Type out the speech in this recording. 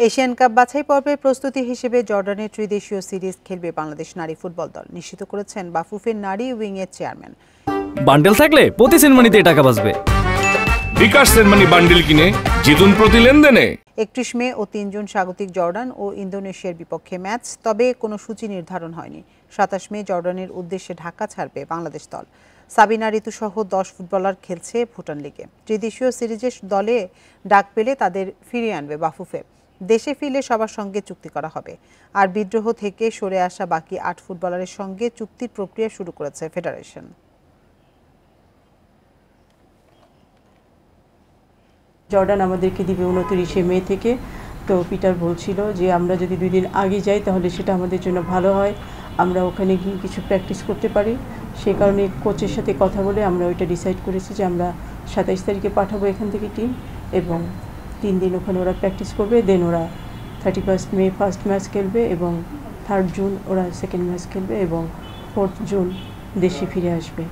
Asian cup বাছাই পর্বের প্রস্তুতি হিসেবে জর্ডানের ত্রিদেশীয় সিরিজ খেলবে বাংলাদেশ নারী ফুটবল দল, নিশ্চিত করেছেন বাফুফের নারী উইং এর চেয়ারম্যান। বান্ডেল থাকলে প্রতি সেনমানিতে টাকা বাঁচবে। বিকাশ সেনমানি বান্ডেল কিনে জিতুন প্রতি লেনদেনে। 31 মে ও 3 জুন স্বাগতিক জর্ডান ও ইন্দোনেশিয়ার বিপক্ষে ম্যাচ, তবে কোনো সূচি নির্ধারণ হয়নি। 27 মে জর্ডানের উদ্দেশ্যে ঢাকা ছাড়বে বাংলাদেশ দল। সাবিনা ঋতু সহ 10 ফুটবলার খেলছে ভুটান লিগে। ত্রিদেশীয় সিরিজের দলে ডাক পেলে তাদের ফিরিয়ে আনবে বাফুফে। দেশে ফিরলে সবার সঙ্গে চুক্তি করা হবে। আর বিদ্রোহ থেকে সরে আসা বাকি 8 ফুটবলারের সঙ্গে চুক্তির প্রক্রিয়া শুরু করেছে ফেডারেশন। জর্ডান আমাদেরকে দিবে 29 মে থেকে। তো পিটার বলছিল যে আমরা যদি 2 দিন আগে যাই তাহলে সেটা আমাদের জন্য ভালো হয়, আমরা ওখানে গিয়ে কিছু প্র্যাকটিস করতে পারি। সেই কারণে কোচের সাথে কথা বলে আমরা ওইটা ডিসাইড করেছি যে আমরা 27 তারিখে পাঠাবো এখান থেকে টিম, এবং 3 দিন ওখানে ওরা প্র্যাকটিস করবে। দেন ওরা 31 মে ফার্স্ট ম্যাচ খেলবে এবং 3 জুন ওরা সেকেন্ড ম্যাচ খেলবে এবং 4 জুন দেশে ফিরে আসবে।